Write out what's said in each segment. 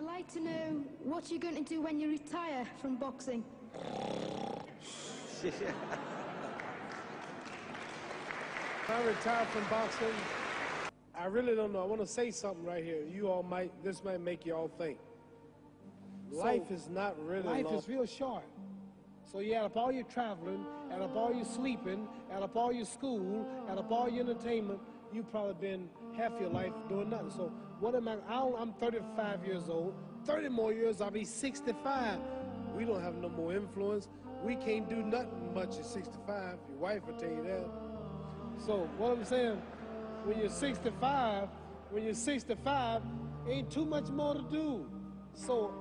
I'd like to know what you're going to do when you retire from boxing. I retire from boxing. I really don't know. I want to say something right here. This might make you all think. Life is not really long. Life is real short. So you add up all your traveling, add up all your sleeping, add up all your school, add up all your entertainment, you've probably been half your life doing nothing. So what am I'm 35 years old. 30 more years, I'll be 65. We don't have no more influence. We can't do nothing much at 65. Your wife will tell you that. So what I'm saying, when you're 65, ain't too much more to do. So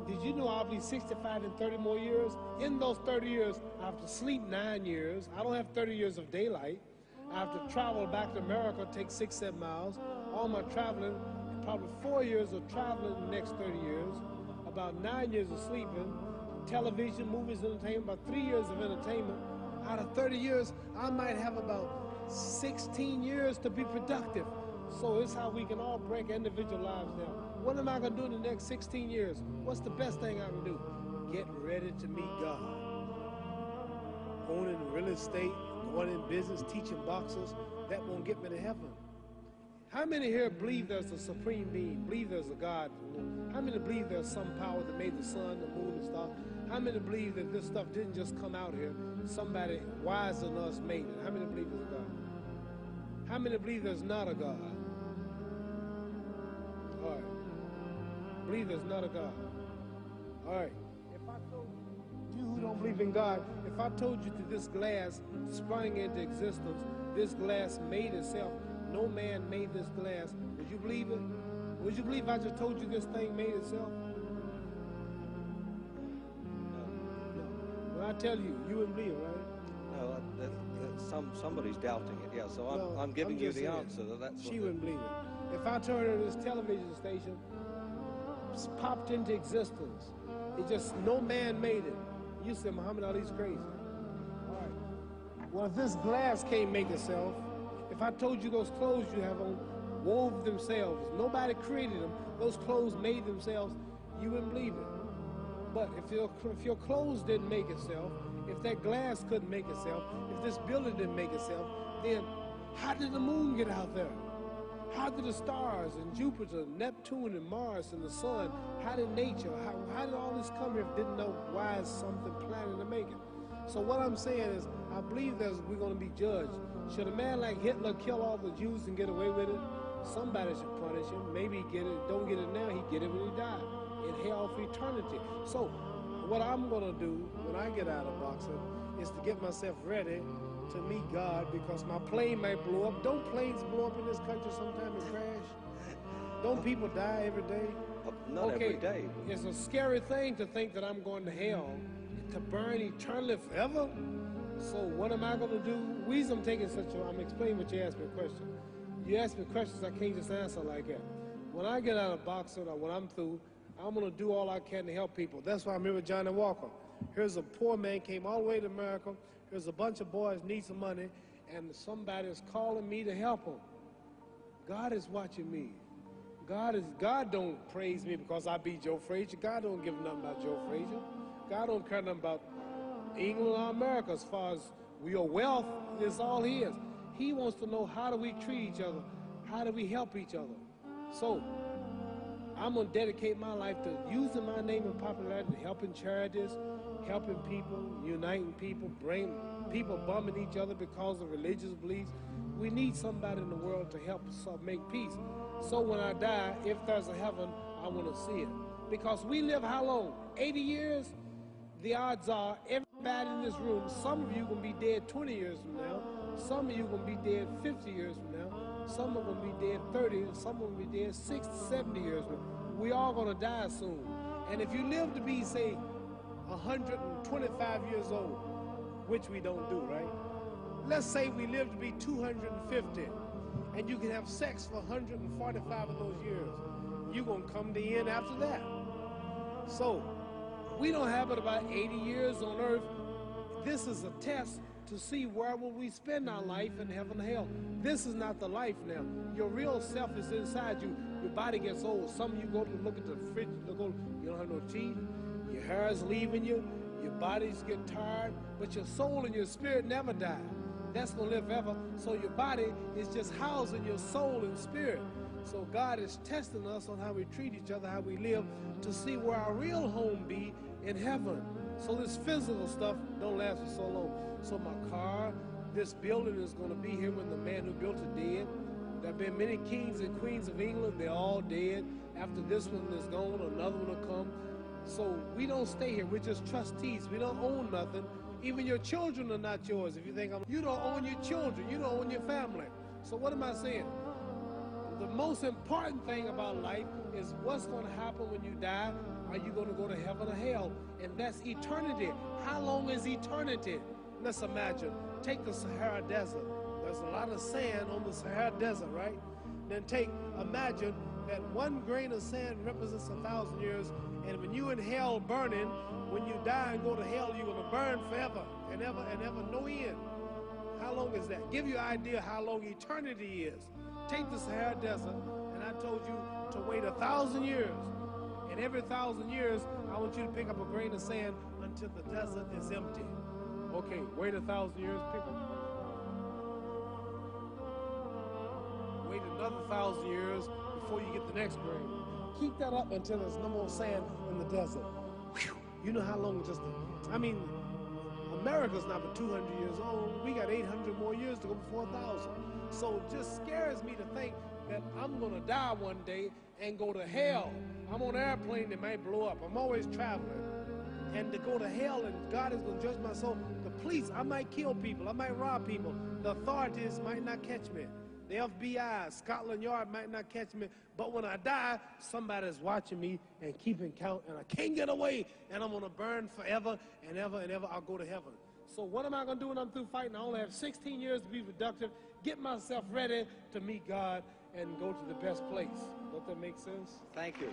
did you know I'll be 65 in 30 more years? In those 30 years, I have to sleep 9 years. I don't have 30 years of daylight. I have to travel back to America, take 6-7 miles. All my traveling, probably 4 years of traveling in the next 30 years, about 9 years of sleeping, television, movies, entertainment, about 3 years of entertainment. Out of 30 years, I might have about 16 years to be productive. So it's how we can all break individual lives down. What am I going to do in the next 16 years? What's the best thing I can do? Get ready to meet God. Owning real estate, going in business, teaching boxers, that won't get me to heaven. How many here believe there's a supreme being, believe there's a God? How many believe there's some power that made the sun, the moon, and stars? How many believe that this stuff didn't just come out here? Somebody wiser than us made it. How many believe there's a God? How many believe there's not a God? All right. Believe there's not a God. All right. If I told you who don't believe in God, if I told you that this glass sprang into existence, this glass made itself, no man made this glass, would you believe it? Would you believe if I just told you this thing made itself? No. When I tell you, you wouldn't believe it, right? No, somebody's doubting it, yeah, so I'm giving you the answer. She wouldn't believe it. If I told her this television station popped into existence, it just, no man made it, you said Muhammad Ali's crazy. All right. Well, if this glass can't make itself, if I told you those clothes you have on wove themselves, nobody created them, those clothes made themselves, you wouldn't believe it. But if your clothes didn't make itself, if that glass couldn't make itself, if this building didn't make itself, then how did the moon get out there? How did the stars and Jupiter, Neptune and Mars and the sun, how did nature, how did all this come here if didn't know why is something planning to make it? So what I'm saying is, I believe we're going to be judged. Should a man like Hitler kill all the Jews and get away with it? Somebody should punish him. Maybe he get it, don't get it now, he get it when he died. In hell for eternity. So what I'm going to do when I get out of boxing is to get myself ready to meet God, because my plane might blow up. Don't planes blow up in this country sometime and crash? Don't people die every day? Not every day. It's a scary thing to think that I'm going to hell to burn eternally forever. So what am I going to do? The reason I'm taking I'm explaining what you asked me a question. You ask me questions I can't just answer like that. When I get out of boxing or when I'm through, I'm going to do all I can to help people. That's why I'm here with Johnny Walker. Here's a poor man, came all the way to America. Here's a bunch of boys need some money, and somebody is calling me to help them. God is watching me. God don't praise me because I beat Joe Frazier. God don't give nothing about Joe Frazier. God don't care nothing about England or America as far as your wealth is all his. He wants to know, how do we treat each other? How do we help each other? So I'm going to dedicate my life to using my name and popularity, helping charities, helping people, uniting people, bring people bumming each other because of religious beliefs. We need somebody in the world to help us make peace. So when I die, if there's a heaven, I want to see it. Because we live how long? 80 years? The odds are everybody in this room, some of you are going to be dead 20 years from now. Some of you are going to be dead 50 years from now. Some are going to be dead 30, and some are going to be dead 60, 70 years from now. We all going to die soon. And if you live to be, say, 125 years old, which we don't do, right? Let's say we live to be 250, and you can have sex for 145 of those years. You're going to come to the end after that. So we don't have it about 80 years on earth. This is a test to see where will we spend our life in heaven and hell. This is not the life now. Your real self is inside you. your body gets old. Some of you go to look at the fridge, you don't have no teeth, your hair is leaving you, your bodies get tired, but your soul and your spirit never die. That's going to live forever. So your body is just housing your soul and spirit. So God is testing us on how we treat each other, how we live, to see where our real home be in heaven. So this physical stuff don't last for so long. So my car, this building is going to be here when the man who built it dead. There have been many kings and queens of England. They're all dead. After this one is gone, another one will come. So we don't stay here. We're just trustees. We don't own nothing. Even your children are not yours. If you think you don't own your children. You don't own your family. So what am I saying? The most important thing about life is what's going to happen when you die. Are you going to go to heaven or hell? And that's eternity. How long is eternity? Let's imagine. Take the Sahara Desert. There's a lot of sand on the Sahara Desert, right? Then imagine that one grain of sand represents 1,000 years, and when you in hell burning, when you die and go to hell, you're going to burn forever and ever, no end. How long is that? Give you an idea how long eternity is. Take the Sahara Desert, and I told you to wait 1,000 years. And every 1,000 years, I want you to pick up a grain of sand until the desert is empty. Okay, wait 1,000 years, pick up. Wait another 1,000 years before you get the next grain. Keep that up until there's no more sand in the desert. Whew. You know how long America's not but 200 years old. We got 800 more years to go before 1,000. So it just scares me to think that I'm going to die one day and go to hell. I'm on an airplane that might blow up. I'm always traveling. And to go to hell and God is going to judge my soul. The police, I might kill people. I might rob people. The authorities might not catch me. The FBI, Scotland Yard might not catch me. But when I die, somebody's watching me and keeping count. And I can't get away. And I'm going to burn forever and ever and ever. I'll go to heaven. So what am I going to do when I'm through fighting? I only have 16 years to be productive. Get myself ready to meet God and go to the best place. Does that make sense? Thank you.